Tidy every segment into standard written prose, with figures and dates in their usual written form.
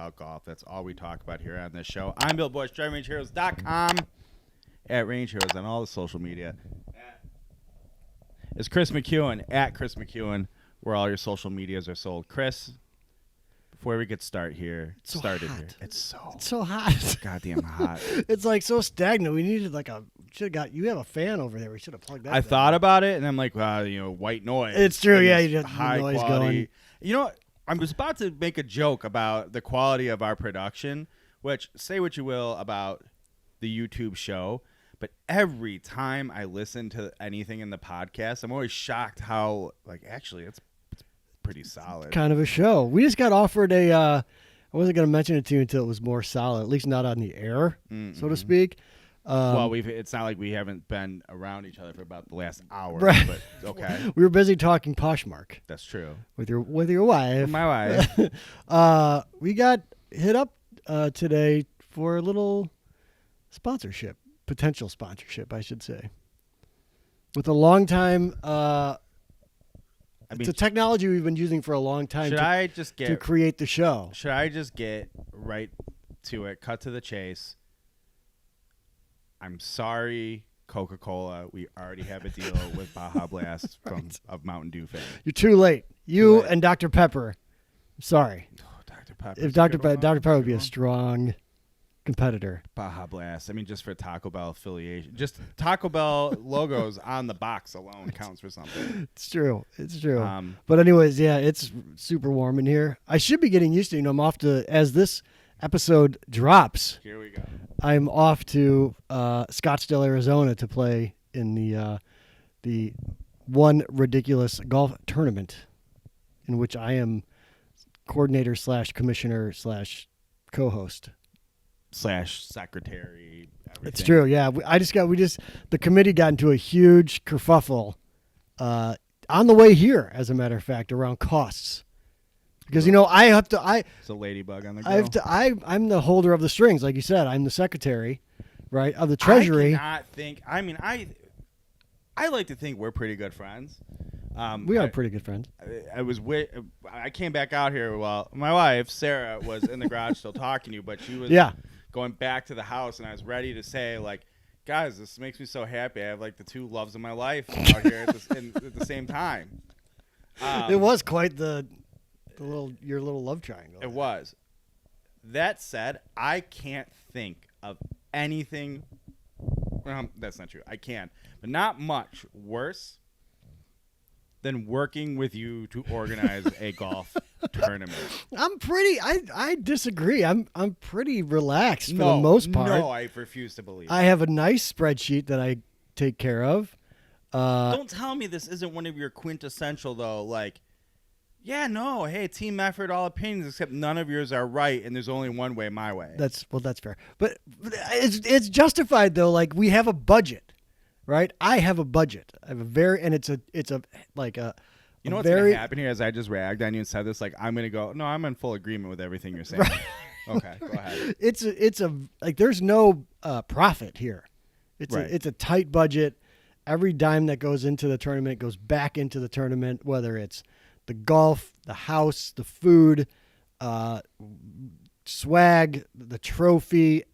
about golf. That's all we talk about here on this show. I'm Bill Bush, DrivingRangeHeroes.com, at Range Heroes on all the social media. It's Chris McEwen, at Chris McEwen, where all your social medias are sold. Chris, before we get started here, It's so hot. It's goddamn hot. It's like so stagnant. We needed like you have a fan over there. We should have plugged that. I thought about it, and I'm like, white noise. It's true. Yeah, you just high noise quality. going. You know what? I was about to make a joke about the quality of our production, which, say what you will about the YouTube show, but every time I listen to anything in the podcast, I'm always shocked how, actually, it's pretty solid. Kind of a show. We just got offered I wasn't going to mention it to you until it was more solid, at least not on the air, so to speak. Well, it's not like we haven't been around each other for about the last hour, right. But okay. We were busy talking Poshmark. That's true. With your wife. With my wife. We got hit up today for a little sponsorship, potential sponsorship, I should say. With a long time, it's a technology we've been using for a long time to create the show. Should I just get right to it, cut to the chase? I'm sorry, Coca-Cola. We already have a deal with Baja Blast of Mountain Dew fame. You're too late. You and Dr. Pepper. Sorry. Oh, Dr. Pepper. If Dr. Pepper would be a strong competitor. Baja Blast. I mean, just for Taco Bell affiliation. Just Taco Bell logos on the box alone counts for something. It's true. But anyways, yeah, it's super warm in here. I should be getting used to it. I'm off to, as this episode drops. Here we go. I'm off to Scottsdale, Arizona to play in the one ridiculous golf tournament in which I am coordinator / commissioner / co-host / secretary. Everything. It's true. Yeah. The committee got into a huge kerfuffle on the way here, as a matter of fact, around costs. Because, it's a ladybug on the go. I'm the holder of the strings. Like you said, I'm the secretary, right, of the treasury. I like to think we're pretty good friends. We are pretty good friends. I came back out here while my wife, Sarah, was in the garage still talking to you, but she was going back to the house, and I was ready to say, guys, this makes me so happy. I have, the two loves of my life out here at the same time. It was quite your little love triangle. It was. That said, I can't think of anything. Well, that's not true. I can, but not much worse than working with you to organize a golf tournament. I disagree. I'm pretty relaxed for the most part. No, I refuse to believe. I have a nice spreadsheet that I take care of. Don't tell me this isn't one of your quintessential though, hey, team effort, all opinions, except none of yours are right, and there's only one way, my way. That's fair. But it's justified though. We have a budget, right? I have a budget. I have it's a You know what's gonna happen here? As I just ragged on you and said this, I'm gonna go. No, I'm in full agreement with everything you're saying. Right. Okay, go ahead. It's there's no profit here. It's a tight budget. Every dime that goes into the tournament goes back into the tournament, whether it's the golf, the house, the food, swag, the trophy,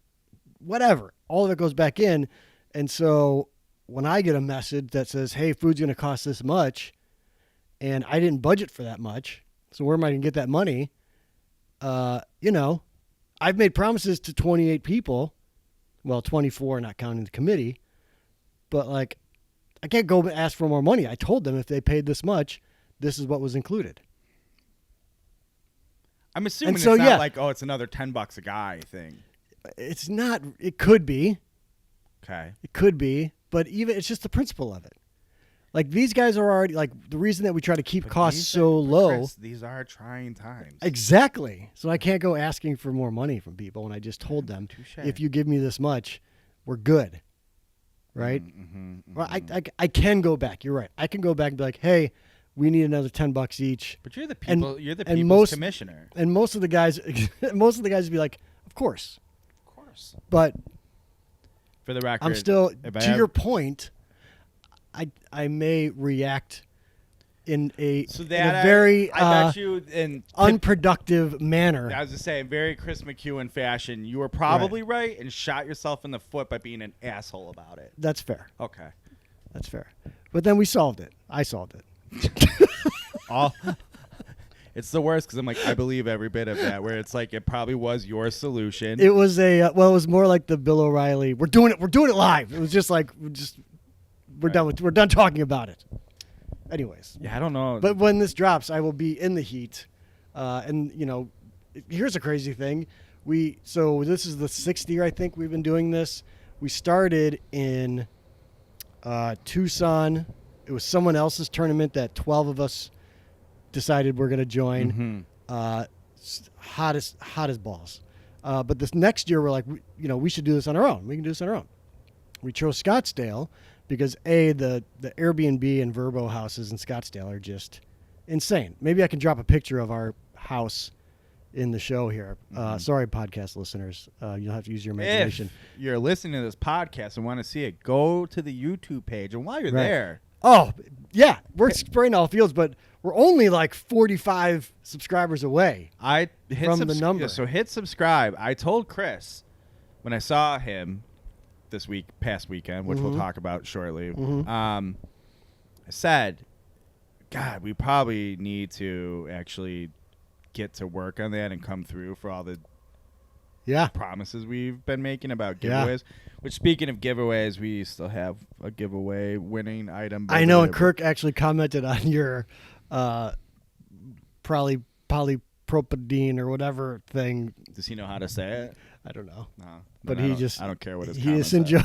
whatever. All of it goes back in. And so when I get a message that says, hey, food's going to cost this much, and I didn't budget for that much, so where am I going to get that money? I've made promises to 28 people, well, 24 not counting the committee, but I can't go ask for more money. I told them if they paid this much, this is what was included. I'm assuming it's not it's another $10 a guy thing. It's not. It could be. Okay. It could be, but it's just the principle of it. These guys are already the reason that we try to keep costs so low. Chris, these are trying times. Exactly. So I can't go asking for more money from people when I just told them, if you give me this much, we're good. Right? Well, I can go back. You're right. I can go back and be like, hey, we need another $10 each. But you're the people. You're the people's commissioner. And most of the guys would be like, of course. But for the record, I'm still to your point. I may react in a So in that a very I bet you in unproductive manner. I was just saying, very Chris McEwen fashion. You were probably right and shot yourself in the foot by being an asshole about it. That's fair. Okay. That's fair. But then we solved it. I solved it. It's the worst because I'm like, I believe every bit of that. Where it's like, it probably was your solution. It was it was more like the Bill O'Reilly. We're doing it live. It was just like we're done talking about it. Anyways. Yeah, I don't know. But when this drops, I will be in the heat. And here's a crazy thing. So this is the 6th year I think we've been doing this. We started in Tucson. It was someone else's tournament that 12 of us decided we're going to join. Hot as balls. But this next year we're like, we should do this on our own. We can do this on our own. We chose Scottsdale because the Airbnb and Verbo houses in Scottsdale are just insane. Maybe I can drop a picture of our house in the show here. Sorry, podcast listeners. You'll have to use your imagination. If you're listening to this podcast and want to see it, go to the YouTube page. And while you're there. Oh, yeah. We're spraying all fields, but we're only like 45 subscribers away from the number. Yeah, so hit subscribe. I told Chris when I saw him this past weekend, which we'll talk about shortly, I said, God, we probably need to actually get to work on that and come through for all the promises we've been making about giveaways. Which, speaking of giveaways, we still have a giveaway winning item. I know, and Kirk actually commented on your polypropylene or whatever thing. Does he know how to say it? I don't know. No, but I don't care what his he just enjoyed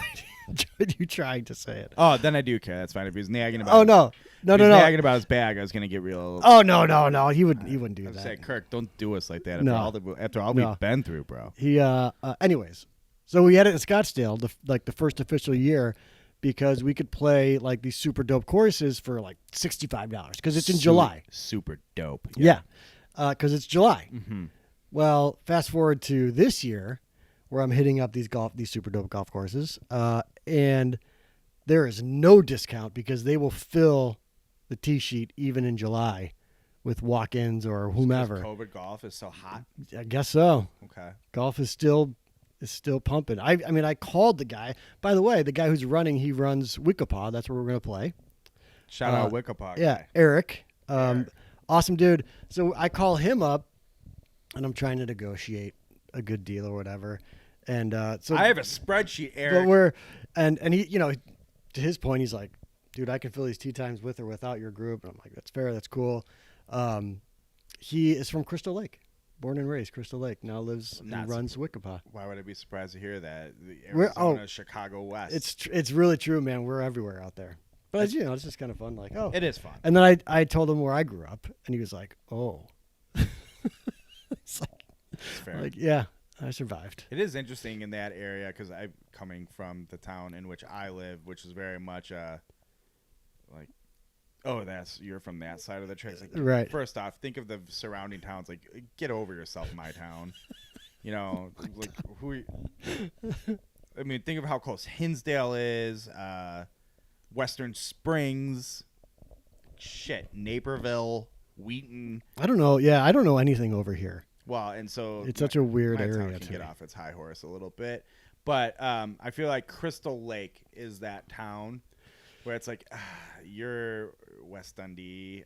you trying to say it. Oh, then I do care. That's fine. If he was nagging about nagging about his bag, I was gonna get real. Oh no. He wouldn't do that. Say, Kirk, don't do us like that. No. After all we've been through, bro. He anyways. So we had it in Scottsdale, the first official year, because we could play like these super dope courses for like $65 because it's in July. Super dope. Yeah, because it's July. Mm-hmm. Well, fast forward to this year, where I'm hitting up these super dope golf courses, and there is no discount because they will fill the tee sheet even in July with walk-ins or whomever. COVID golf is so hot. I guess so. Okay. Golf is still pumping. I mean, I called the guy. By the way, the guy who's running, he runs Wickapah. That's where we're going to play. Shout out Wickapah. Yeah, guy. Eric. Awesome dude. So I call him up, and I'm trying to negotiate a good deal or whatever. And so I have a spreadsheet, Eric. But and he, to his point, he's like, dude, I can fill these tee times with or without your group. And I'm like, that's fair. That's cool. He is from Crystal Lake. Born and raised Crystal Lake, now lives and runs Wickapah. Why would I be surprised to hear that? The Arizona, Chicago West. It's really true, man. We're everywhere out there. But it's just kind of fun. Like, it is fun. And then I told him where I grew up, and he was like, oh. It's fair. Like, yeah, I survived. It is interesting in that area because I'm coming from the town in which I live, which is very much like, oh, you're from that side of the tracks. Like, right. First off, think of the surrounding towns. Like, get over yourself, my town. Like I mean, think of how close Hinsdale is, Western Springs, Naperville, Wheaton. I don't know. Yeah, I don't know anything over here. Well, and so it's such a weird my area town to get off its high horse a little bit, but I feel like Crystal Lake is that town where it's like you're West Dundee.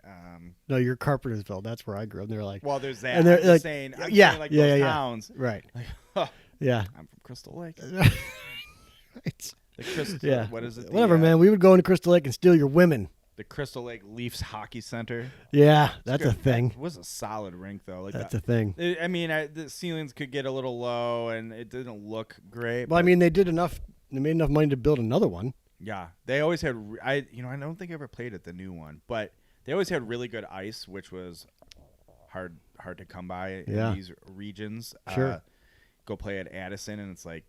No, you're Carpentersville. That's where I grew up. And they're like, well, there's that. And they're like, saying, those towns. Right. Like, huh, yeah. I'm from Crystal Lake. Right. The Crystal. Yeah. What is it? Whatever, man. We would go into Crystal Lake and steal your women. The Crystal Lake Leafs Hockey Center. Yeah, that's a thing. It was a solid rink, though. Like that's a thing. I mean, the ceilings could get a little low, and it didn't look great. Well, I mean, they did enough. They made enough money to build another one. Yeah, they always had. I don't think I ever played at the new one, but they always had really good ice, which was hard to come by in these regions. Sure. Go play at Addison, and it's like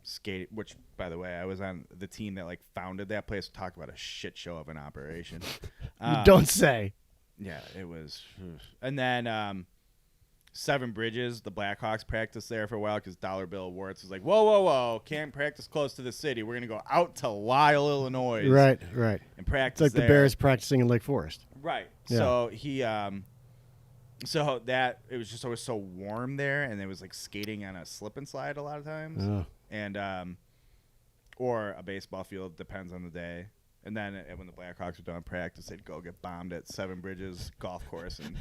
skate. Which, by the way, I was on the team that like founded that place. Talk about a shit show of an operation. You don't say. Yeah, it was. And then Seven Bridges, the Blackhawks practiced there for a while because Dollar Bill Warts was like, whoa, can't practice close to the city. We're going to go out to Lyle, Illinois. Right. And practice It's like there. the Bears practicing in Lake Forest. Right. Yeah. So he so that it was just always so warm there, and it was like skating on a slip and slide a lot of times. Oh. And or a baseball field, depends on the day. And then when the Blackhawks were done practice, they'd go get bombed at Seven Bridges Golf Course, and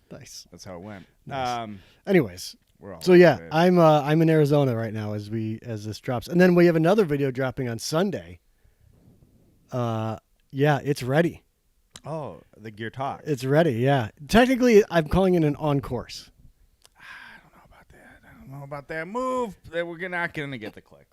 Nice. that's how it went. Nice. Anyways, We're all so yeah, over it. I'm in Arizona right now as this drops, and then we have another video dropping on Sunday. Yeah, it's ready. Oh, the Gear Talk. It's ready. Yeah, technically, I'm calling it an on course. I don't know about that move. That we're not going to get the clicks.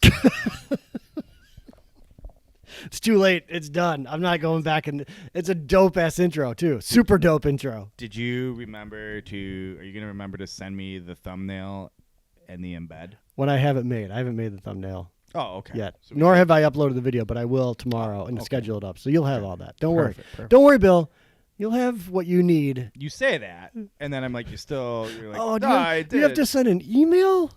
It's too late. It's done. I'm not going back, and it's a dope ass intro too. Super dope intro. Did you remember to? Are you going to remember to send me the thumbnail and the embed? When I have it made, I haven't made the thumbnail Oh, okay. yet. So Nor have I uploaded the video, but I will tomorrow and okay. schedule it up. So you'll have all that. Don't worry. Perfect. Don't worry, Bill. You'll have what you need. You say that, and then I'm like, you're like, Oh, no, I did. you have to send an email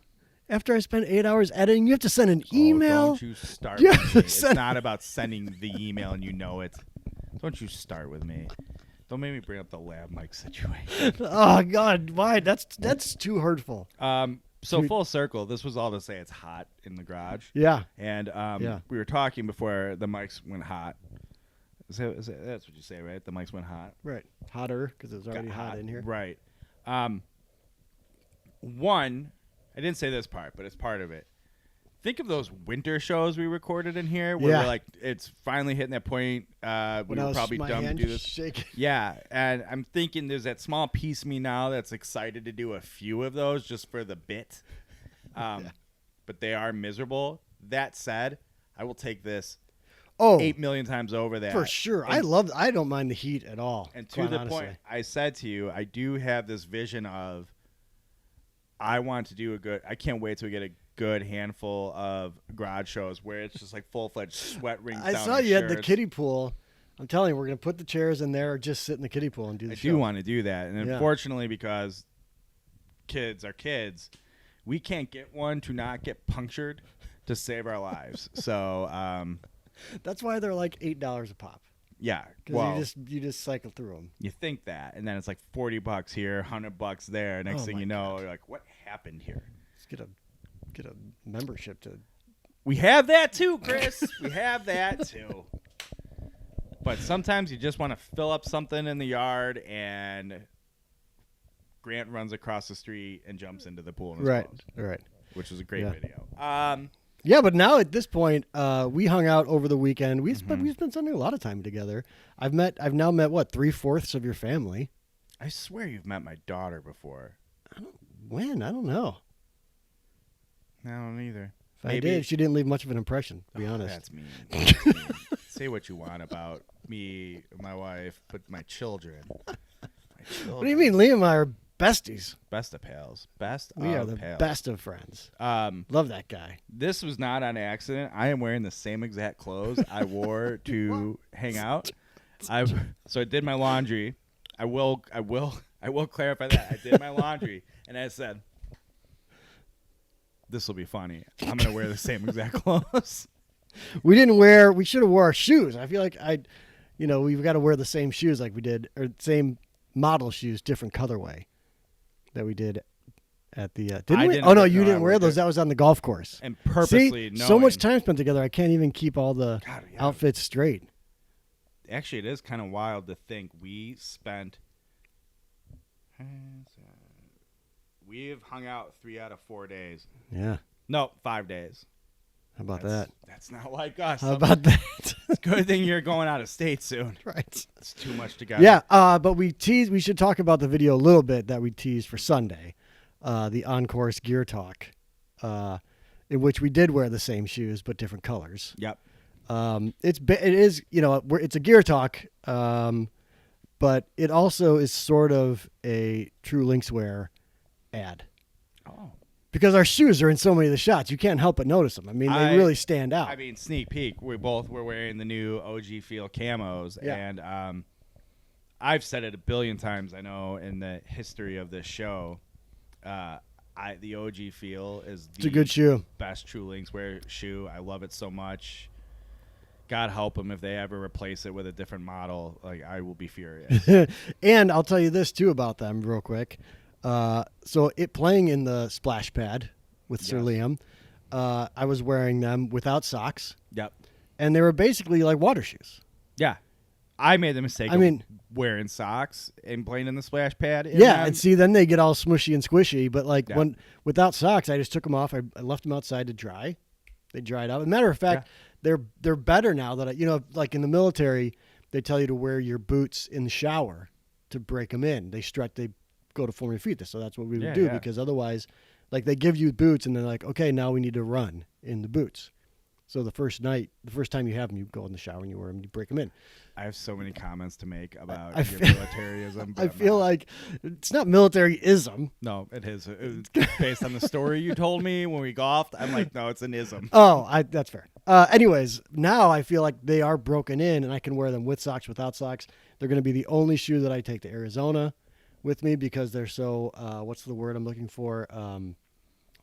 after I spend 8 hours editing. You have to send an email. Don't you start You with have me. to It's send- not about sending the email and you know it. Don't you start with me. Don't make me bring up the lab mic situation. Oh God, why? That's too hurtful. So full circle, this was all to say it's hot in the garage. Yeah. And Yeah. we were talking before the mics went hot. That's what you say, right? The mics went hot. Right. Hotter because it was already Got hot in here. Right. One, I didn't say this part, but it's part of it. Think of those winter shows we recorded in here where Yeah. we're like, it's finally hitting that point. We When I were was probably my dumb to hand do this. shaking. Yeah, and I'm thinking there's that small piece of me now that's excited to do a few of those just for the bit. But they are miserable. That said, I will take this Oh, 8 million times over that. for sure. And, I don't mind the heat at all. and to quite the honestly. point, I said to you, I do have this vision of I want to do I can't wait till we get a good handful of garage shows where it's just like full-fledged sweat rings I down saw our you had the shirts. kiddie pool. I'm telling you, we're gonna put the chairs in there or just sit in the kiddie pool and do the I show. do want to do that. And Yeah. unfortunately, because kids are kids, we can't get one to not get punctured to save our lives. So, That's why they're like $8 a pop. yeah. Because Well, you just cycle through them. you think that, and then it's like $40 here, $100 there. Next Oh thing my you know, you're like, what happened here? Just get a membership to. We have that too, Chris. We have that too. But sometimes you just want to fill up something in the yard, and Grant runs across the street and jumps into the pool in his Right. clothes, Right. which was a great Yeah. video. Yeah, but now at this point, we hung out over the weekend. We've Mm-hmm. spent spending a lot of time together. I've now met what 3/4 of your family. I swear you've met my daughter before. When? I don't know. I don't either. If I Maybe- did, she didn't leave much of an impression. To be honest. That's mean. That's mean. Say what you want about me, my wife, but my children. What do you mean? Liam and I are besties. Best of pals. Best We are of the pals. best of friends. Love that guy. This was not on accident. I am wearing the same exact clothes I wore to hang out. So I did my laundry. I will clarify that. I did my laundry, and I said, this will be funny. I'm going to wear the same exact clothes. We should have wore our shoes. I feel like we've got to wear the same shoes like we did, or same model shoes, different colorway that we did at the. Didn't I we? didn't Oh no, wear- you no, didn't I wear wore those. that. That was on the golf course. And purposely See, so much knowing- time spent together. I can't even keep all the God, yeah. outfits straight. Actually, it is kind of wild to think we spent. We've hung out 3 out of 4 days. Yeah. No, 5 days. How about That's not like us. that? How about that? It's a good thing you're going out of state soon. Right. It's too much to gather. Yeah. But we should talk about the video a little bit that we teased for Sunday, the on-course gear talk, in which we did wear the same shoes but different colors. Yep. It's a gear talk, but it also is sort of a TRUE Linkswear ad Oh. because our shoes are in so many of the shots. You can't help but notice them. I mean, they really stand out. I mean, sneak peek. We both were wearing the new OG Feel camos, Yeah. and I've said it a billion times. I know in the history of this show, the OG Feel is It's a good shoe. best TRUE Linkswear shoe. I love it so much. God help them if they ever replace it with a different model. Like, I will be furious. And I'll tell you this too about them real quick. So it playing in the splash pad with Sir Yes. Liam, I was wearing them without socks, Yep. and they were basically like water shoes. Yeah. I made the mistake of wearing socks and playing in the splash pad. Yeah, and see, then they get all smushy and squishy. But like Yeah. when without socks, I just took them off. I left them outside to dry. They dried out. As a matter of fact, they're better now that like in the military, they tell you to wear your boots in the shower to break them in. They go to form your feet. So that's what we would do because otherwise, like they give you boots and they're like, okay, now we need to run in the boots. So the first time you have them, you go in the shower and you wear them, you break them in. I have so many comments to make about I your feel- militarism. but I I'm feel not. like it's not military-ism. No, it is. It was based on the story you told me when we golfed. I'm like, no, it's an ism. Oh, that's fair. Anyways, now I feel like they are broken in, and I can wear them with socks, without socks. They're going to be the only shoe that I take to Arizona with me because they're so, what's the word I'm looking for?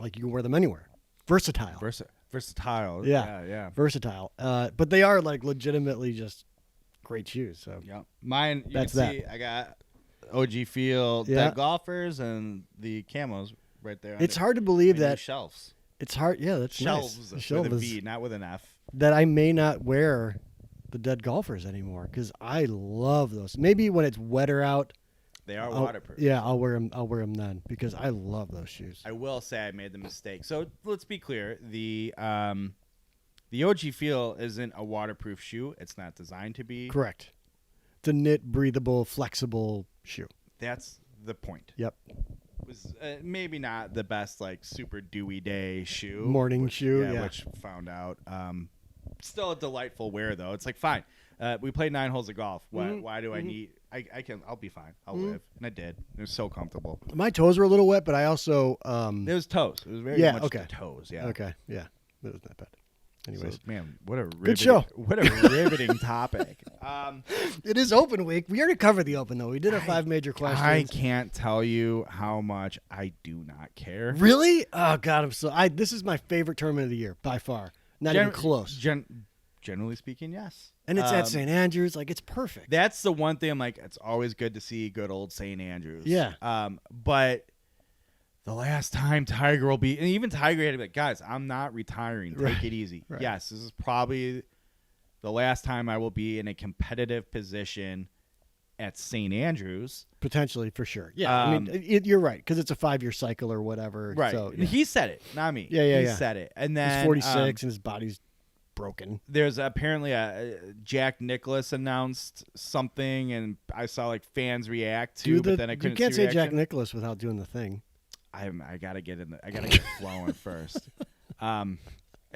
Like you can wear them anywhere. Versatile. Versatile. Yeah. Yeah. Versatile. But they are like legitimately just great shoes. So Yeah. Mine, you That's can see I got OG Field Yeah. dead golfers and the camos right there. It's hard to believe that shelves. it's hard. Yeah, that's Shelves nice. The with shelves a V, not with an F. that I may not wear the dead golfers anymore because I love those. Maybe when it's wetter out, They are I'll- waterproof. Yeah, I'll wear them. I'll wear them then because I love those shoes. I will say I made the mistake. So let's be clear. The OG Feel isn't a waterproof shoe. It's not designed to be. Correct. It's a knit, breathable, flexible shoe. That's the point. Yep. It was maybe not the best like super dewy day shoe. Morning shoe, yeah. Which found out. Still a delightful wear though. It's like fine. We played 9 holes of golf. Why do I need? I'll be fine. I'll live, and I did. It was so comfortable. My toes were a little wet, but I also It was toes. It was very Yeah, much okay. the toes. Yeah. okay. Yeah, it was not bad. Anyways, So, man, what a Good show. What a riveting topic. it is open week. We already covered the open though. We did our 5 major questions. I can't tell you how much I do not care. Really? Oh God, this is my favorite tournament of the year by far. Not even close. Generally speaking, yes. And it's at St. Andrews. Like it's perfect. That's the one thing I'm like. It's always good to see good old St. Andrews. Yeah. But the last time Tiger will be, and even Tiger had to be like, guys, I'm not retiring. Take Right. it easy. Right. Yes, this is probably the last time I will be in a competitive position at St. Andrews. Potentially, for sure. Yeah, I mean, you're right because it's a 5-year cycle or whatever. Right. So, And he said it, not me. Yeah, He yeah. said it. And then he's 46 and his body's broken. there's apparently a Jack Nicklaus announced something, and I saw like fans react to, but then I couldn't. You can't see say Jack reaction. Nicholas without doing the thing. I gotta get I gotta get flowing first. And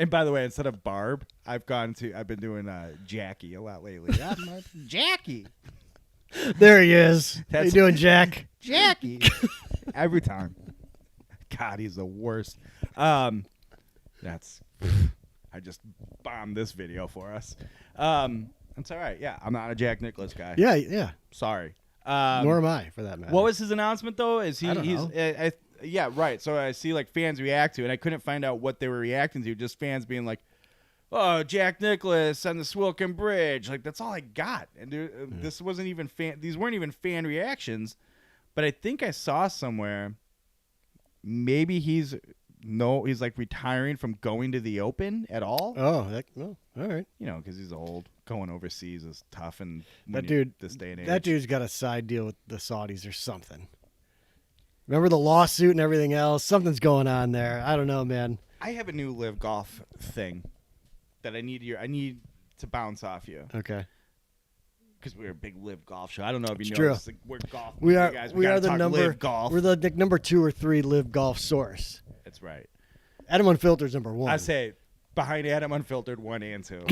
by the way, instead of Barb, I've been doing Jackie a lot lately. Yeah, Jackie. There he is. How you That's- doing, Jack? Jackie. Every time. God, he's the worst. I just bombed this video for us. It's all right. Yeah, I'm not a Jack Nicklaus guy. Yeah. Sorry. Nor am I, for that matter. What was his announcement though? Is he? I don't know. Yeah, right. So I see like fans react to it, and I couldn't find out what they were reacting to. Just fans being like, "Oh, Jack Nicklaus on the Swilken Bridge." Like that's all I got. And this wasn't even fan. These weren't even fan reactions. But I think I saw somewhere. Maybe he's like retiring from going to the Open at all. Oh, all right. You know, because he's old. Going overseas is tough, and this day and age. That dude's got a side deal with the Saudis or something. Remember the lawsuit and everything else? Something's going on there. I don't know, man. I have a new live golf thing that I need to bounce off you Okay. because we're a big live golf show. I don't know if you It's know true. this. Like, we're golf. We you are. guys. We gotta are the talk number. live golf. We're the number 2 or 3 live golf source. That's right. Adam Unfiltered's number 1. I say behind Adam Unfiltered 1 and 2.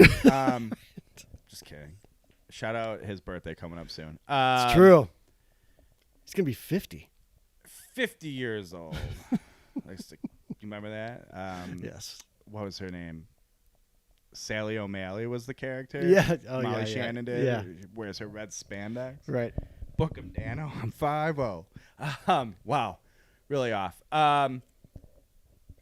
Just kidding. Shout out his birthday coming up soon. It's true. He's gonna be 50. 50 years old. You remember that? Yes. What was her name? Sally O'Malley was the character. Yeah. Oh, Molly yeah. Shannon did. Yeah. Wears her red spandex. Right. Book him, Dano. I'm 5-0. Wow. Really off.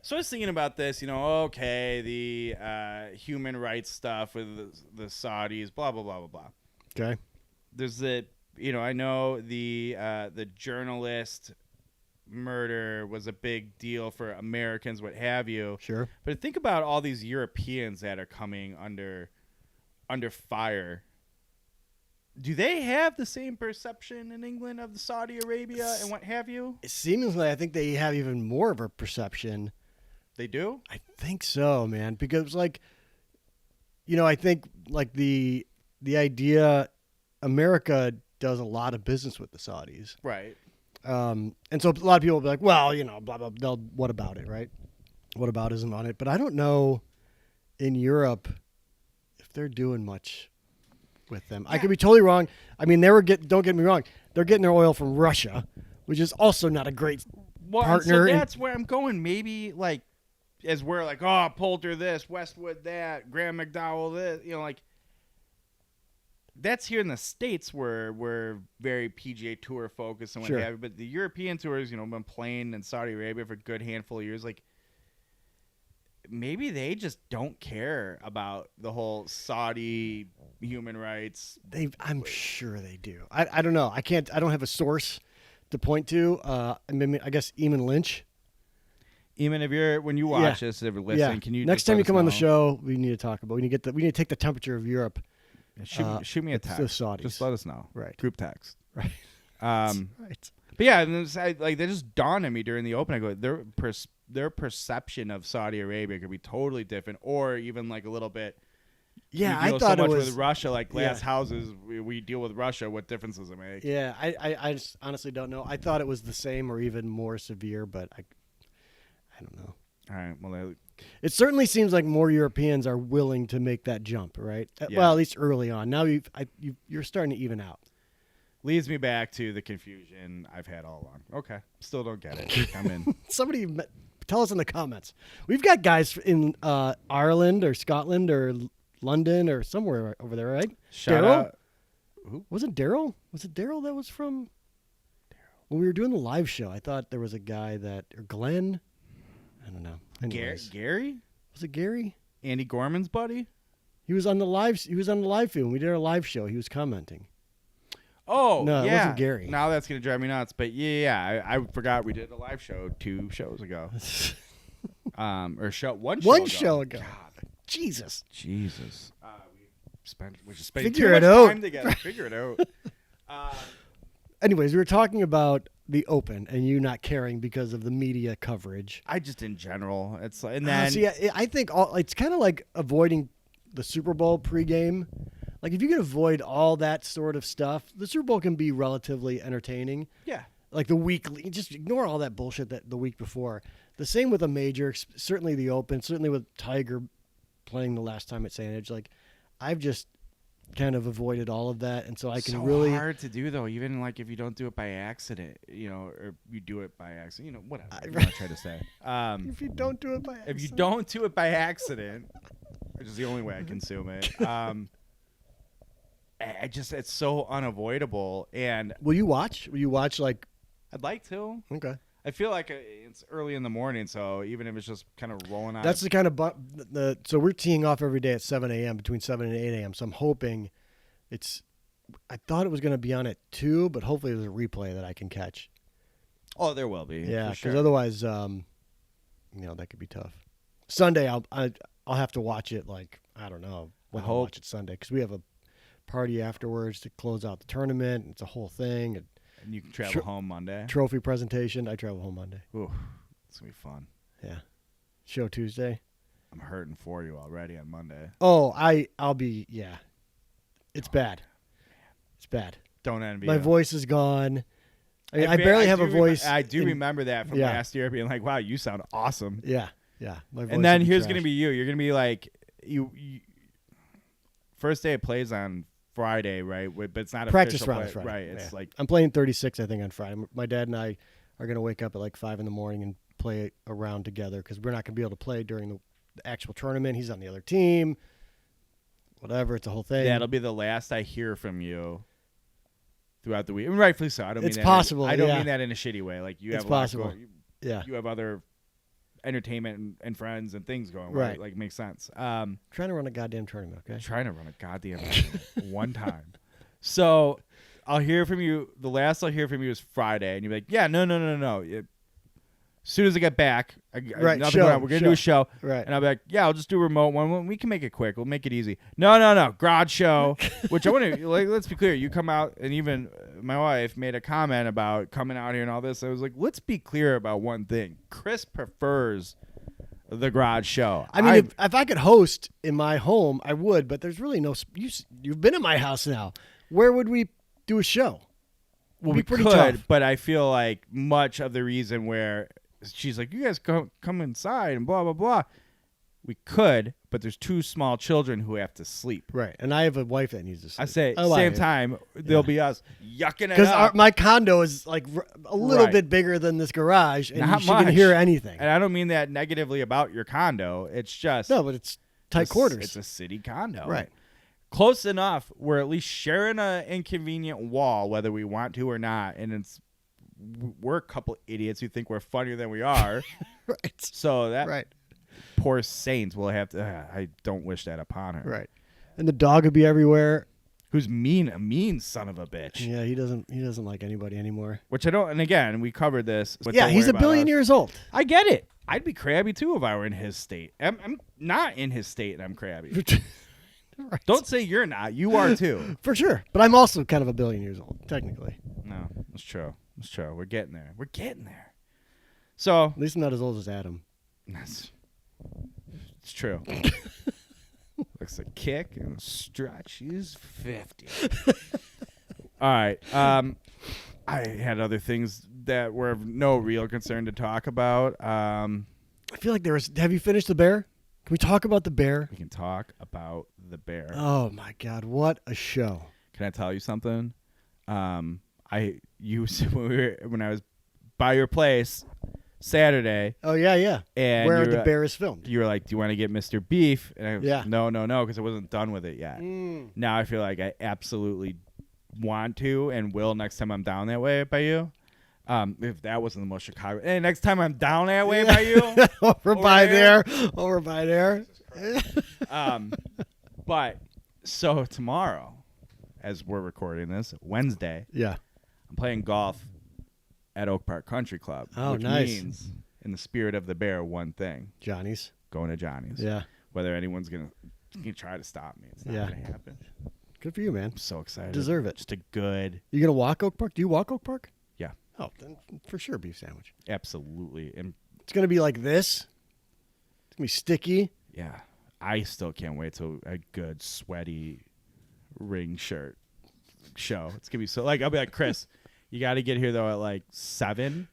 So I was thinking about this, okay, the human rights stuff with the Saudis, blah, blah, blah, blah, blah. Okay. There's I know the journalist murder was a big deal for Americans, what have you. Sure. But think about all these Europeans that are coming under fire. Do they have the same perception in England of the Saudi Arabia and what have you? Seemingly, I think they have even more of a perception. They do? I think so, man. Because, I think, the idea America does a lot of business with the Saudis. Right. And so a lot of people will be like, well, blah, blah, blah. What about it, right? What aboutism on it? But I don't know in Europe if they're doing much with them. Yeah. I could be totally wrong. I mean, don't get me wrong. They're getting their oil from Russia, which is also not a great partner. So that's where I'm going. Maybe, as we're like, oh, Poulter this, Westwood that, Graham McDowell this, that's here in the States where we're very PGA Tour focused and what have you. But the European tours, been playing in Saudi Arabia for a good handful of years. Maybe they just don't care about the whole Saudi human rights. I'm sure they do. I don't know. I don't have a source to point to. I guess Eamon Lynch. Eamon, when you watch this, if you're listening, can you next time you come on the show, we need to talk about. We need to take the temperature of Europe. Shoot me a text. The Saudis. Just let us know. Right. Group text. Right. Right. But yeah, they just dawned on me during the open. I go, their perception of Saudi Arabia could be totally different, or even a little bit. Yeah, I thought so much it was with Russia, glass houses. We deal with Russia. What difference does it make? Yeah, I just honestly don't know. I thought it was the same or even more severe, but I don't know. All right. Well, it certainly seems like more Europeans are willing to make that jump, right? Yeah. Well, at least early on. Now you're starting to even out. Leads me back to the confusion I've had all along. Okay. Still don't get it. I'm in. Somebody tell us in the comments. We've got guys in Ireland or Scotland or London or somewhere over there, right? Shout out. Who? Wasn't Daryl? Was it Daryl that was from? When we were doing the live show, I thought there was a guy or Glenn. I don't know. Gary? Was it Gary? Andy Gorman's buddy? He was on the live feed when we did our live show. He was commenting. Oh, no, yeah. It wasn't Gary. Now that's going to drive me nuts. But yeah, I forgot we did a live show 2 shows ago. One show ago. God. Jesus. We just spent Figure too it much out. time together. Figure it out. Anyways, we were talking about the Open and you not caring because of the media coverage. I just in general, it's and then I think it's kind of like avoiding the Super Bowl pregame. Like if you can avoid all that sort of stuff, the Super Bowl can be relatively entertaining. Yeah. Like the weekly, just ignore all that bullshit that the week before. The same with a major, certainly the Open, certainly with Tiger playing the last time at Sandage. Like I've just kind of avoided all of that, and so I can really hard to do though. Even if you don't do it by accident, or you do it by accident, whatever. I'm trying to say. If you don't do it by accident. If you don't do it by accident, which is the only way I consume it. It's so unavoidable. And will you watch? I'd like to. Okay. I feel like it's early in the morning, so even if it's just kind of rolling out. That's the kind of so we're teeing off every day at 7 a.m. between 7 and 8 a.m. So I'm hoping I thought it was going to be on at 2, but hopefully there's a replay that I can catch. Oh, there will be. Yeah, because sure. otherwise, that could be tough. Sunday, I'll have to watch it. I don't know when I'll watch it Sunday because we have a party afterwards to close out the tournament. It's a whole thing. And you can travel home Monday. Trophy presentation. I travel home Monday. Ooh, it's gonna be fun. Yeah. Show Tuesday. I'm hurting for you already on Monday. Oh, I'll be It's bad. It's bad. Don't envy My you. voice is gone. I barely have a voice. I do remember that from last year, being like, "Wow, you sound awesome." Yeah, yeah. My voice and then will be here's trash. gonna be you. You're gonna be like you. First day it plays on Friday, right? But it's not practice official round play, Friday. right? It's like I'm playing 36, I think, on Friday. My dad and I are going to wake up at 5 in the morning and play a round together because we're not going to be able to play during the actual tournament. He's on the other team. Whatever, it's a whole thing. Yeah, it'll be the last I hear from you throughout the week. And rightfully so. I don't it's mean possible. I don't mean that in a shitty way. You it's have a lot possible. You have other entertainment and friends and things going. Right. Like, makes sense. Trying to run a goddamn tournament, okay? Trying to run a goddamn tournament one time. So I'll hear from you. The last I'll hear from you is Friday, and you're like, yeah, no. As soon as I get back, Right, nothing show, going on. We're gonna do a show, Right. and I'll be like, yeah, I'll just do a remote one. We can make it quick. We'll make it easy. No, garage show. Which I want to like. Let's be clear. You come out, and even my wife made a comment about coming out here and all this. I was like, let's be clear about one thing. Chris prefers the garage show. I mean, if I could host in my home, I would, but there's really no. You've been in my house now. Where would we do a show? Well, we pretty could, tough. but I feel like much of the reason where she's like, you guys come inside and blah, blah, blah. We could, but there's 2 small children who have to sleep. Right, and I have a wife that needs to sleep. I say, Oh, same time, there'll be us yucking it up. Because my condo is like a little Right. bit bigger than this garage, and Not she can much. hear anything. And I don't mean that negatively about your condo. It's just No, but it's tight quarters. It's a city condo. Right. Close enough. We're at least sharing an inconvenient wall, whether we want to or not. And we're a couple idiots who think we're funnier than we are. Right. So that Right. poor saint will have to. I don't wish that upon her. Right. And the dog would be everywhere. Who's mean? A mean son of a bitch. Yeah, he doesn't like anybody anymore. Which I don't. And again, we covered this. But Yeah, don't he's worry a about billion us. years old. I get it. I'd be crabby too if I were in his state. I'm not in his state, and I'm crabby. Right. Don't say you're not. You are too. For sure. But I'm also kind of a billion years old, technically. No, it's true. It's true. We're getting there. So At least I'm not as old as Adam. it's true. Looks a kick and a stretch. He's 50. All right. I had other things that were of no real concern to talk about. I feel like have you finished The Bear? Can we talk about The Bear? We can talk about the bear. Oh my God, what a show! Can I tell you something? When I was by your place Saturday, Oh yeah. and Where you The were- Bear is filmed. you were like, "Do you want to get Mr. Beef?" And I was, Yeah. no, because I wasn't done with it yet. Now I feel like I absolutely want to and will next time I'm down that way by you. If that wasn't the most Chicago. Hey, next time I'm down that way by you. Over by there. But so tomorrow, as we're recording this, Wednesday, Yeah. I'm playing golf at Oak Park Country Club. Oh, which nice. means, in the spirit of the bear, one thing: Johnny's. going to Johnny's. Yeah. Whether anyone's gonna try to stop me, it's not Yeah. gonna happen. Good for you, man. I'm so excited. Deserve it. Just a good, You gonna walk Oak Park? Do you walk Oak Park? yeah, Oh, then for sure, beef sandwich. absolutely, and It's gonna be like this. It's gonna be sticky. yeah, I still can't wait till a good sweaty ring shirt show. It's gonna be so like I'll be like, Chris, you got to get here though at like 7,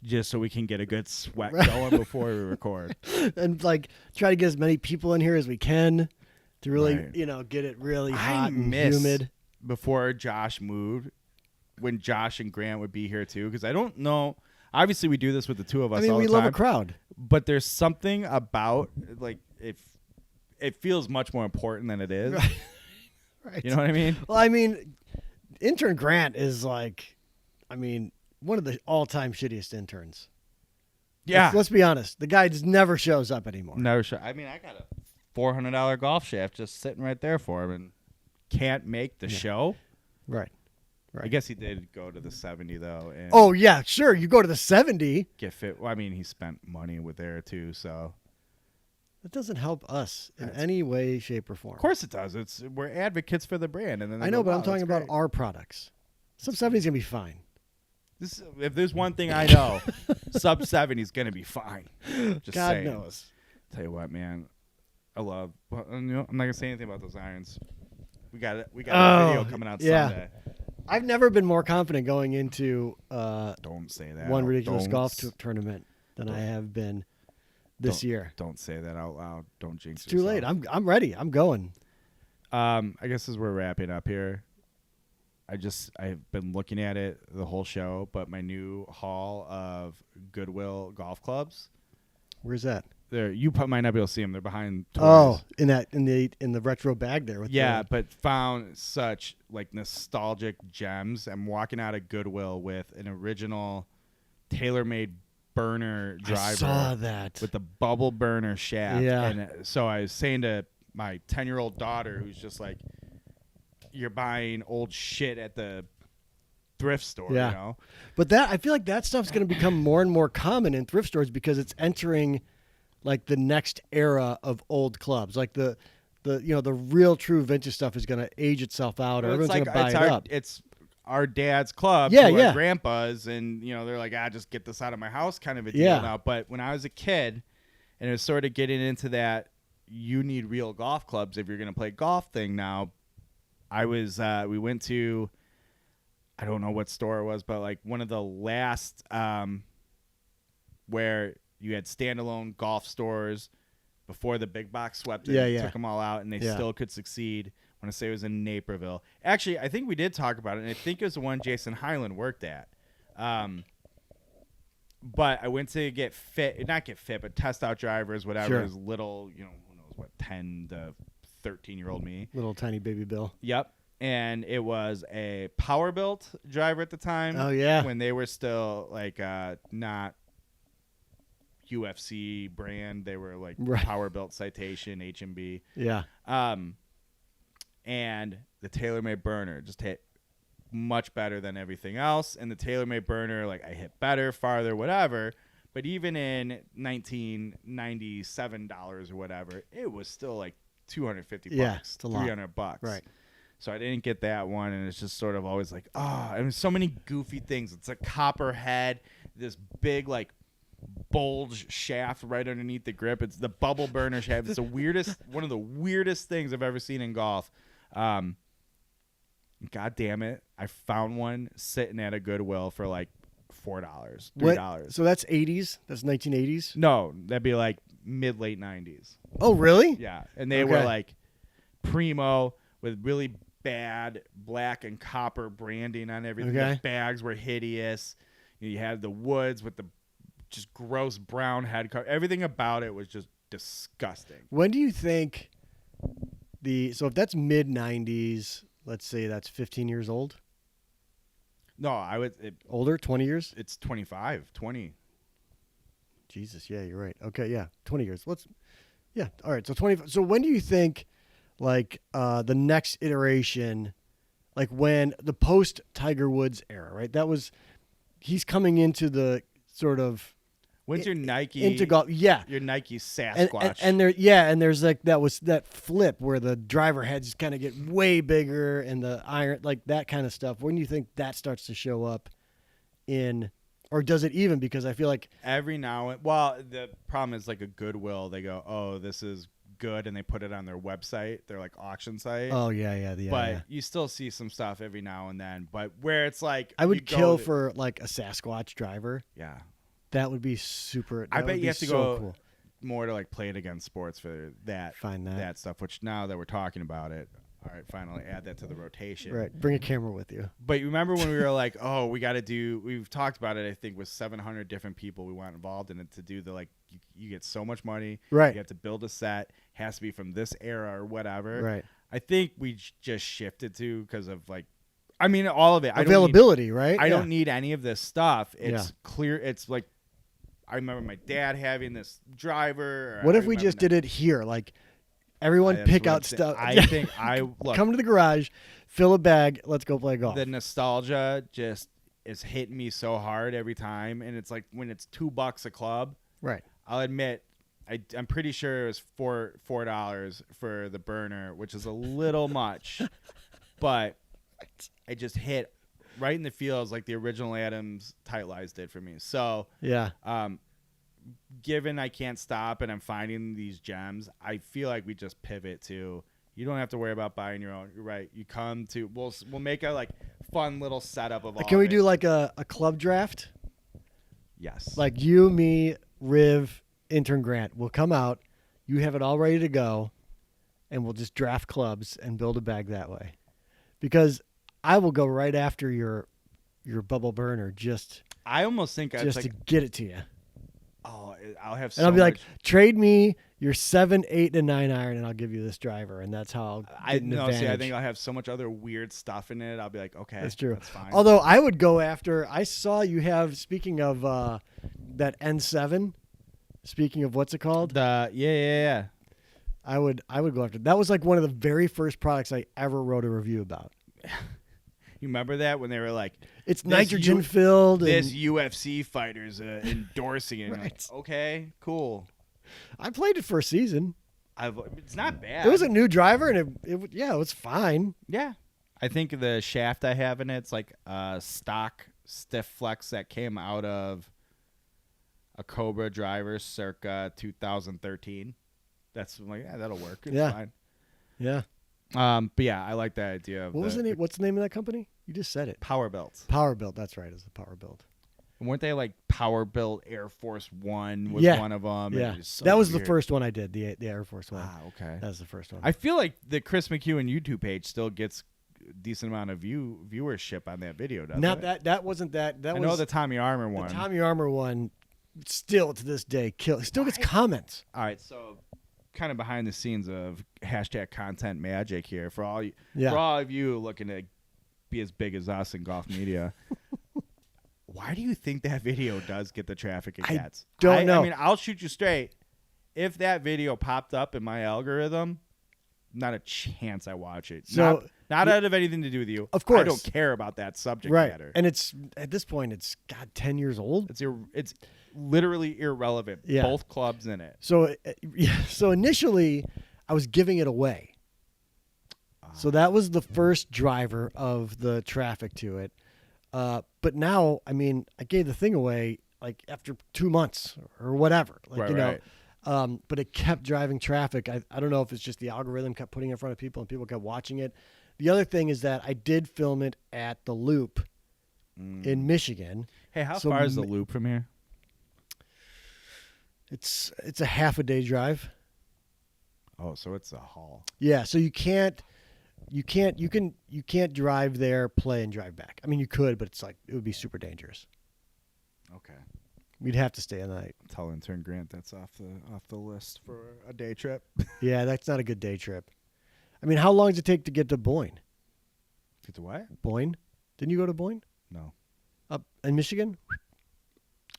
just so we can get a good sweat going before we record. And like try to get as many people in here as we can to really, Right. Get it really I hot and miss humid. before Josh moved, when Josh and Grant would be here too, because I don't know. Obviously, we do this with the 2 of us. I mean, all we the love time, a crowd. but there's something about like if it feels much more important than it is. Right. You know what I mean? Well, I mean, intern Grant is like, one of the all-time shittiest interns. Yeah. Let's be honest. The guy just never shows up anymore. Never sure. I mean, I got a $400 golf shaft just sitting right there for him, and can't make the show. Right. I guess he did go to the 70 though, and Oh yeah, sure. You go to the 70. get fit. Well, I mean, he spent money with there too, so That doesn't help us in That's- any way, shape, or form. of course it does. We're advocates for the brand, and then they I know, go, but I'm "Wow, talking that's about great." our products. Sub 70 is gonna be fine. If there's one thing I know, sub 70 is gonna be fine. Just God saying. knows. Tell you what, man, I love. Well, I'm not gonna say anything about those irons. We got a video coming out yeah. Sunday. I've never been more confident going into Don't say that. one ridiculous Don't golf s- tournament than I don't- have been this year. Don't say that out loud. Don't jinx It's too late. yourself. I'm ready. I'm going. I guess as we're wrapping up here, I've been looking at it the whole show, but my new haul of Goodwill golf clubs. Where's that? Might not be able to see them. They're behind toys. Oh, in the retro bag there with Yeah, the, but found such like nostalgic gems. I'm walking out of Goodwill with an original tailor-made burner driver. I saw that. With the bubble burner shaft. Yeah. And so I was saying to my 10-year-old daughter, who's just like, you're buying old shit at the thrift store, Yeah. you know? But that I feel like that stuff's going to become more and more common in thrift stores because it's entering like the next era of old clubs. Like the real true vintage stuff is going to age itself out, or Well, everyone's going to buy it up. It's our dad's club, Yeah, to yeah. our grandpa's, and they're like, just get this out of my house, kind of a deal Yeah. now. But when I was a kid, and it was sort of getting into that, you need real golf clubs if you're going to play golf thing now. We went to, I don't know what store it was, but like one of the last where you had standalone golf stores before the big box swept in, took them all out, and they still could succeed. I want to say it was in Naperville. Actually, I think we did talk about it, and I think it was the one Jason Hyland worked at. But I went to but test out drivers, whatever. Sure. As little, who knows what, 10 to 13-year-old me. Little tiny baby Bill. Yep. And it was a power built driver at the time. Oh, yeah. When they were still like not UFC brand. They were like power built Citation, HMB. Yeah. And the TaylorMade burner just hit much better than everything else. And the TaylorMade burner, like I hit better, farther, whatever. But even in $1997 or whatever, it was still like $250 it's a lot. $300. Right. So I didn't get that one, and it's just sort of always like, so many goofy things. It's a copper head, this big like bulge shaft right underneath the grip. It's the bubble burner shaft. It's one of the weirdest things I've ever seen in golf. God damn it, I found one sitting at a Goodwill for like $4, $3. So that's 80s? That's 1980s? No, that'd be like mid-late 90s. Oh, really? Yeah, and they were like primo with really bad black and copper branding on everything. Okay. The bags were hideous. You had the woods with the just gross brown head cover. Everything about it was just disgusting. When do you think so if that's mid 90s, let's say that's 15 years old? No, I would. Older, 20 years? It's 25, 20. Jesus, yeah, you're right. Okay, yeah, 20 years. All right, so 20. So when do you think, like, the next iteration, like when the post Tiger Woods era, right? He's coming into the sort of. When's your Nike into golf? Yeah, your Nike Sasquatch. And there's like that flip where the driver heads kind of get way bigger and the iron, like that kind of stuff. When do you think that starts to show up in, or does it even? Because I feel like every now and the problem is like a Goodwill. They go, oh, this is good, and they put it on their website, their like auction site. Oh yeah. But you still see some stuff every now and then. But where it's like, I would kill for like a Sasquatch driver. Yeah. That would be super. I bet you have to go cool. more to like Play It Again Sports for that. Find that stuff. Which now that we're talking about it, all right, finally add that to the rotation. Right, bring a camera with you. But you remember when we were like, oh, we got to do. We've talked about it. I think with 700 different people we want involved in it to do the like. You get so much money. Right. You have to build a set. Has to be from this era or whatever. Right. I think we just shifted to because of like. I mean, all of it. Availability, right? I don't need any of this stuff. It's Yeah. clear. It's like. I remember my dad having this driver. What if we just did it here? Like everyone pick out stuff. I think look. Come to the garage, fill a bag. Let's go play golf. The nostalgia just is hitting me so hard every time, and it's like when it's $2 a club. Right. I'll admit, I'm pretty sure it was $4 for the burner, which is a little much, but it just hit right in the feels like the original Adams Tight Lies did for me. So yeah. Given I can't stop and I'm finding these gems, I feel like we just pivot to you don't have to worry about buying your own. You're right. You come to we'll make a like fun little setup of all. Can we of it. do like a club draft? Yes. Like you, me, Riv, intern Grant. We'll come out. You have it all ready to go, and we'll just draft clubs and build a bag that way. Because I will go right after your bubble burner I almost think just to get it to you. Oh, I'll have. And I'll be like, trade me your 7, 8, and 9 iron, and I'll give you this driver, and that's how I'll get an advantage. See, I think I'll have so much other weird stuff in it. I'll be like, okay, that's true. That's fine. Although I would go after. I saw you have. Speaking of that N7. Speaking of what's it called, Yeah. I would go after. That was like one of the very first products I ever wrote a review about. You remember that when they were like, It's nitrogen filled. This UFC fighter's endorsing it. Right. Like, okay, cool. I played it for a season. It's not bad. It was a new driver, and it was fine. Yeah. I think the shaft I have in it's like a stock stiff flex that came out of a Cobra driver circa 2013. That's I'm like, yeah, that'll work. It's fine. Yeah. But yeah, I like that idea of What's the name of that company? You just said it. Power Built. Power Built. That's right. It's a Power Built. And weren't they like Power Built Air Force One was one of them? Yeah. Was so that was weird. the first one I did. The Air Force One. Ah, okay. That was the first one. I feel like the Chris McEwen YouTube page still gets a decent amount of viewership on that video, doesn't Not it? that wasn't that. That I was know the Tommy Armour one. The Tommy Armour one. Still to this day, still gets comments. All right, so kind of behind the scenes of hashtag content magic here for all of you looking to be as big as us in golf media. Why do you think that video does get the traffic it gets? Don't know. I mean, I'll shoot you straight. If that video popped up in my algorithm, not a chance I watch it. So not out of anything to do with you. Of course. I don't care about that subject right. matter. And it's at this point, it's 10 years old. It's literally irrelevant. Yeah. Both clubs in it. So initially, I was giving it away. So that was the first driver of the traffic to it. But now, I mean, I gave the thing away like after 2 months or whatever. Like, right. But it kept driving traffic. I don't know if it's just the algorithm kept putting it in front of people and people kept watching it. The other thing is that I did film it at the Loop in Michigan. Hey, how far is the Loop from here? It's a half a day drive. Oh, so it's a haul. Yeah, so you can't drive there, play, and drive back. I mean, you could, but it would be super dangerous. Okay. We'd have to stay a night. Tell intern Grant that's off the list for a day trip. Yeah, that's not a good day trip. I mean, how long does it take to get to Boyne? Get to what? Boyne? Didn't you go to Boyne? No. Up in Michigan?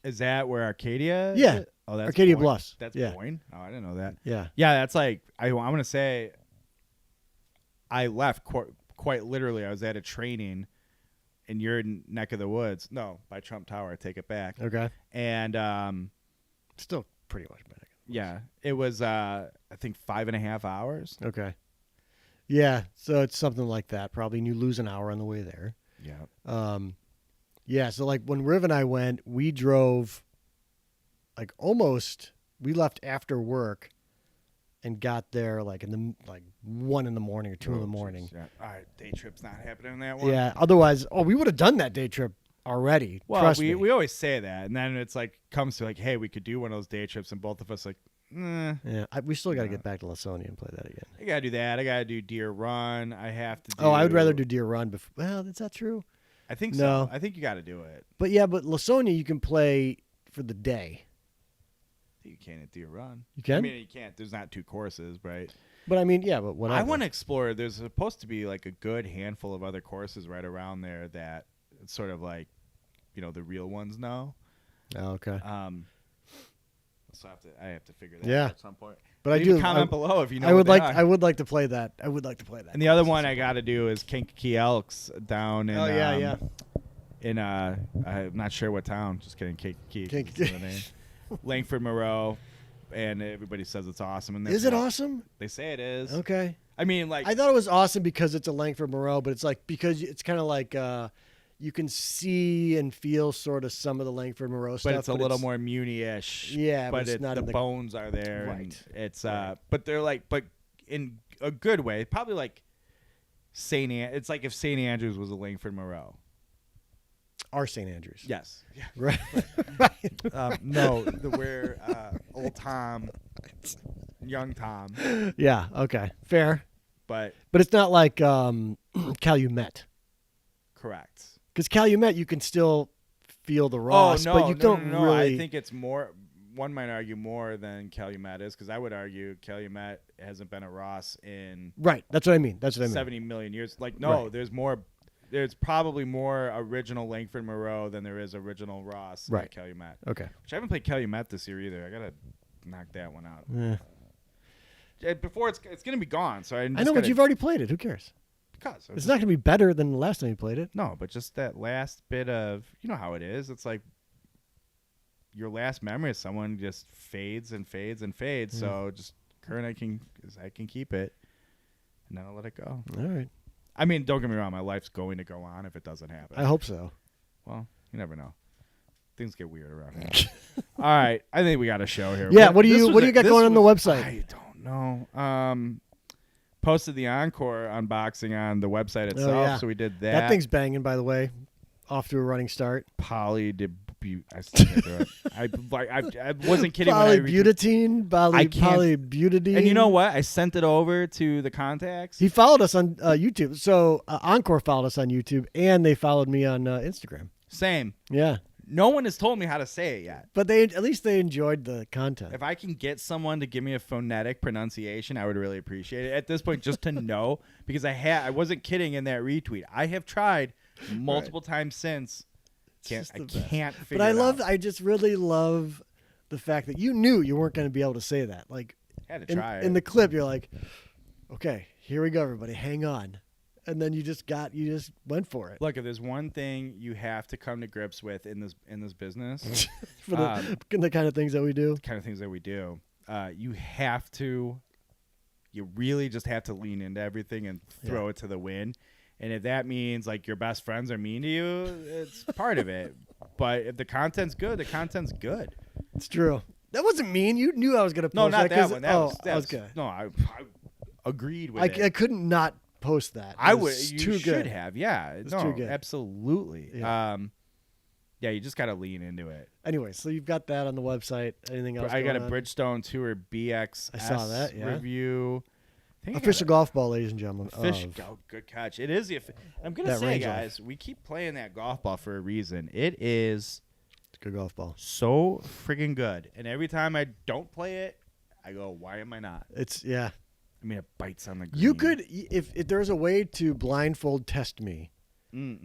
Is that where Arcadia? Yeah. Oh, that's Arcadia Boyne? Bluffs. That's Yeah. Boyne? Oh, I didn't know that. Yeah. Yeah, that's like I'm gonna say. I left quite literally. I was at a training in your neck of the woods. No, by Trump Tower. I take it back. Okay. And still pretty much back. Yeah, it was I think 5.5 hours. Okay. Yeah, so it's something like that. Probably, and you lose an hour on the way there. Yeah. Yeah, so like when Riv and I went, we drove we left after work and got there like 1 in the morning or 2 in the morning. Yeah. All right, day trip's not happening on that one. Yeah, otherwise, we would have done that day trip already. Well, Trust me. we always say that, and then it's like comes to like, hey, we could do one of those day trips, and both of us like, Yeah, we still got to get back to Lasonia and play that again. I gotta do that. I gotta do Deer Run. I have to. I would rather do Deer Run. Well, is that true? I think No. so. I think you got to do it. But Lasonia you can play for the day. You can't at Deer Run. You can? I mean, you can't. There's not 2 courses, right? But I mean, yeah, but whatever. I want to explore. There's supposed to be like a good handful of other courses right around there that it's sort of like, the real ones know. Oh, okay. So I have to figure that out at some point. But I Leave do a comment below if you know. I would like to play that. I would like to play that. And the other one I got to do is Kankakee Elks down in. yeah. In I'm not sure what town. Just kidding. Kankakee. Is the name. Langford Moreau, and everybody says it's awesome. And is it awesome? They say it is. Okay. I mean, like I thought it was awesome because it's a Langford Moreau, but it's like because it's kind of like you can see and feel sort of some of the Langford Moreau stuff. But it's a little more Muni-ish. Yeah, but it's not the in bones are there. Right. And it's but they're like, but in a good way. Probably like it's like if St. Andrews was a Langford Moreau. Our St. Andrews. Yes. Yeah. Right. No, where old Tom, young Tom. Yeah. Okay. Fair. But it's not like Calumet. Correct. Because Calumet, you can still feel the Ross, but you don't really. I think it's more. One might argue more than Calumet is, because I would argue Calumet hasn't been a Ross in Right. That's what I mean. 70 million years. Like, no, Right. there's more. there's probably more original Langford Moreau than there is original Ross Right. at Calumet. Okay. Which I haven't played Calumet this year either. I gotta knock that one out. Yeah. Before it's gonna be gone. So I know, but you've already played it. Who cares? because It's not going to be better than the last time you played it. no, but just that last bit of how it is. It's like your last memory of someone just fades and fades and fades. So just current I can keep it, and then I'll let it go. All right. I mean, don't get me wrong. My life's going to go on if it doesn't happen. I hope so. Well, you never know. Things get weird around here. All right, I think we got a show here. Yeah. What do you got going on the website? I don't know. Posted the Encore unboxing on the website itself, so we did that. That thing's banging, by the way. Off to a running start. I still can't do it. I wasn't kidding. Polybutadiene, polybutadiene. And you know what? I sent it over to the contacts. He followed us on YouTube. So Encore followed us on YouTube, and they followed me on Instagram. Same. Yeah. No one has told me how to say it yet. But at least they enjoyed the content. If I can get someone to give me a phonetic pronunciation, I would really appreciate it. At this point, just to know, because I wasn't kidding in that retweet. I have tried multiple times since. I can't figure it out. I just really love the fact that you knew you weren't going to be able to say that. Like, had to try in the clip, you're like, okay, here we go, everybody, hang on. And then you just went for it. Look, if there's one thing you have to come to grips with in this business, For the kind of things that we do. You really just have to lean into everything and throw it to the wind. And if that means like your best friends are mean to you, it's part of it. But if the content's good, the content's good. It's true. That wasn't mean. You knew I was going to post No, not that one. one. That was good. No, I agreed with it. I couldn't not post that. I would. You should good. have. Yeah. It's too good. Absolutely. Yeah. You just got to lean into it. Anyway, so you've got that on the website. Anything else? I got a Bridgestone Tour BX. I saw that. Yeah. Review. Official golf ball, ladies and gentlemen. Good catch. It is. I'm gonna say, guys, we keep playing that golf ball for a reason. It's a good golf ball. So friggin' good. And every time I don't play it, I go, why am I not? Yeah. I mean, it bites on the green. You could, if there was a way to blindfold test me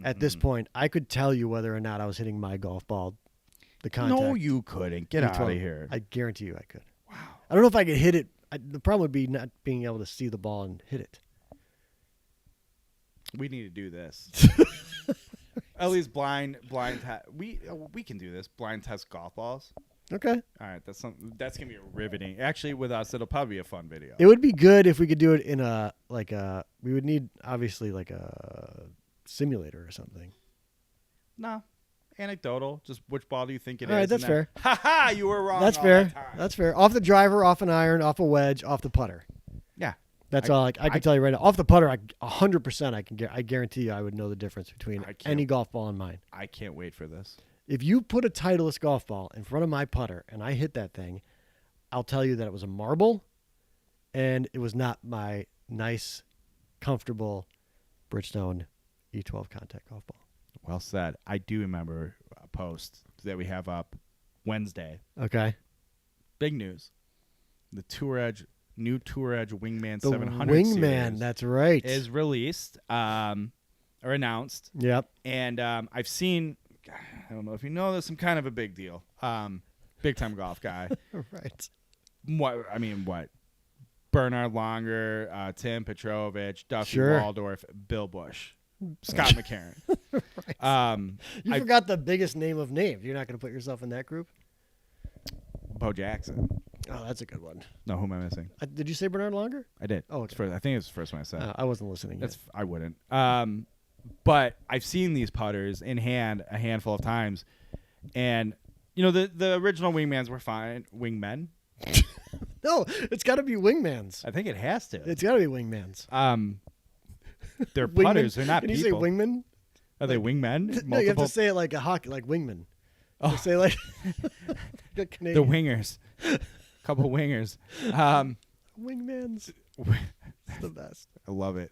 at this point, I could tell you whether or not I was hitting my golf ball. The contact. No, you couldn't. Get out of here. I guarantee you I could. Wow. I don't know if I could hit it. The problem would be not being able to see the ball and hit it. We need to do this. At least blind test. We can do this. Blind test golf balls. Okay. All right. That's gonna be riveting. Actually, with us, it'll probably be a fun video. It would be good if we could do it in we would need obviously like a simulator or something. No. Anecdotal. Just which ball do you think it is? All right, that's fair. Ha ha! You were wrong. That's fair. That's fair. Off the driver, off an iron, off a wedge, off the putter. Yeah. That's all. I can tell you right now. Off the putter, 100%. I guarantee you, I would know the difference between any golf ball and mine. I can't wait for this. If you put a Titleist golf ball in front of my putter and I hit that thing, I'll tell you that it was a marble, and it was not my nice, comfortable Bridgestone E12 contact golf ball. Well said. I do remember a post that we have up Wednesday. Okay. Big news. The new Tour Edge Wingman the 700 Wingman, series that's right. is released or announced. Yep. And I've seen, I don't know if you know this, I'm kind of a big deal. Big time golf guy. Right. What? Bernard Longer, Tim Petrovich, Duffy Sure. Waldorf, Bill Bush. Scott McCarron. Right. You forgot the biggest name of names. You're not going to put yourself in that group? Bo Jackson. Oh, that's a good one. No, who am I missing? Did you say Bernard Longer? I did. Oh, okay. I think it's the first one I said. I wasn't listening yet. I wouldn't. But I've seen these putters in hand a handful of times. And, the original Wingmans were fine. Wingmen? No, it's got to be Wingmans. I think it has to. It's got to be Wingmans. They're putters. They're not people. people. Can you say wingman? Are they wingmen? No, you have to say it like a hockey, like wingman. Oh. Say like the wingers. Couple wingers. Wingmans. It's the best. I love it.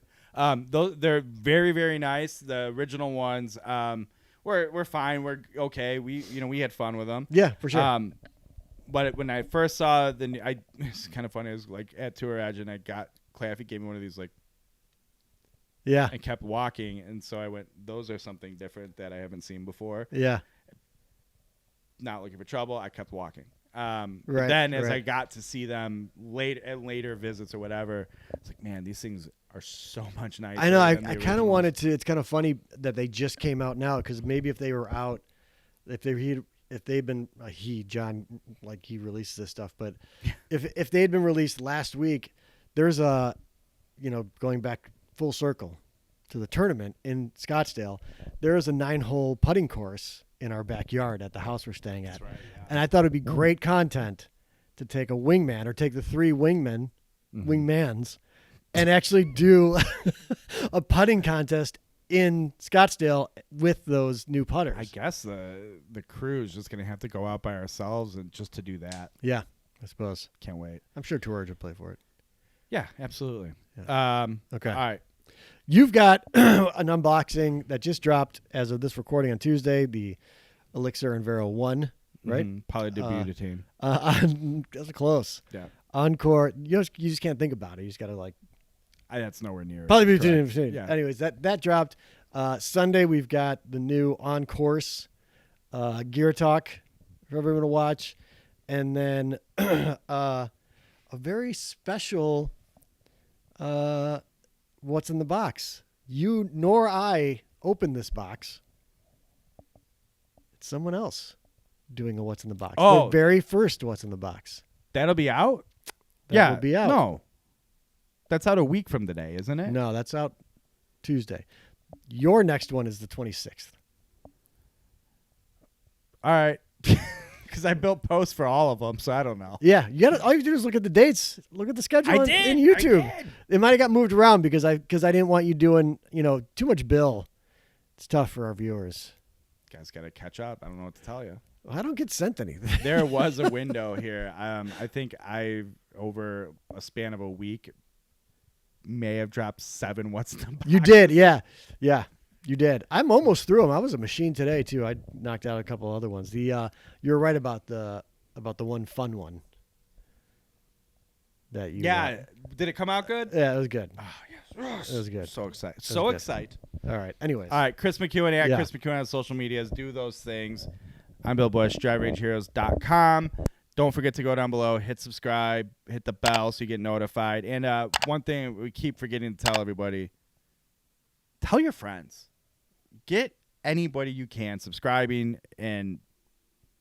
They're very, very nice. The original ones, we're fine. We're okay. We had fun with them. Yeah, for sure. But when I first saw it's kind of funny. I was like at Tour Edge and I got Claffy gave me one of these like. Yeah. and kept walking. And so I went, those are something different that I haven't seen before. Yeah. Not looking for trouble. I kept walking. Right, Then as right. I got to see them later visits or whatever, it's like, man, these things are so much nicer. I know. I than the kind of originals. wanted to. It's kind of funny that they just came out now because maybe if they were out, if they'd been John, like he releases this stuff, but if they had been released last week, there's a, going back full circle to the tournament in Scottsdale, there is a 9-hole putting course in our backyard at the house we're staying at. That's right, yeah. And I thought it'd be great content to take a wingman or take the 3 wingmans, and actually do a putting contest in Scottsdale with those new putters. I guess the crew is just going to have to go out by ourselves and just to do that. Yeah, I suppose. Can't wait. I'm sure Tour would play for it. Yeah, absolutely. Okay. All right. You've got an unboxing that just dropped as of this recording on Tuesday, the Elixir and Vero 1, right? Polydibutene. That's close. Yeah. Encore. You just can't think about it. You just got to like. That's nowhere near. Polydibutene. Yeah. Anyways, that dropped. Sunday, we've got the new On Course Gear Talk for everyone to watch. And then a very special What's in the Box. You nor I opened this box. It's someone else doing a What's in the Box. Oh. The very first What's in the Box. That'll be out? That will be out. No. That's out a week from today, isn't it? No, that's out Tuesday. Your next one is the 26th. All right. Because I built posts for all of them, so I don't know. Yeah, all you do is look at the dates, look at the schedule in YouTube. I did. It might have got moved around because I didn't want you doing too much bill. It's tough for our viewers. Guys got to catch up. I don't know what to tell you. I don't get sent anything. There was a window here. I think over a span of a week, may have dropped 7 What's in the Box. You did, yeah. You did. I'm almost through them. I was a machine today too. I knocked out a couple other ones. You're right about the one fun one. That you. Yeah. Did it come out good? Yeah, it was good. Oh, yes. It was good. So excited. was So good. excited. All right. Anyways. All right. Chris McEwen at Yeah. Chris McEwen on social medias. Do those things. I'm Bill Bush, DriveRangeHeroes.com. Don't forget to go down below, hit subscribe, hit the bell so you get notified. And one thing we keep forgetting to tell everybody, tell your friends. Get anybody you can subscribing and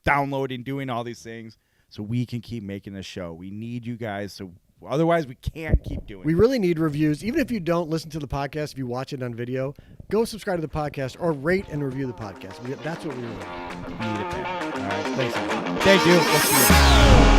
downloading, doing all these things so we can keep making this show. We need you guys, so otherwise we can't keep doing We it. really need reviews. Even if you don't listen to the podcast, if you watch it on video, go subscribe to the podcast or rate and review the podcast. That's what we really need. We need it there. All right. Thanks. Thank you. We'll see you.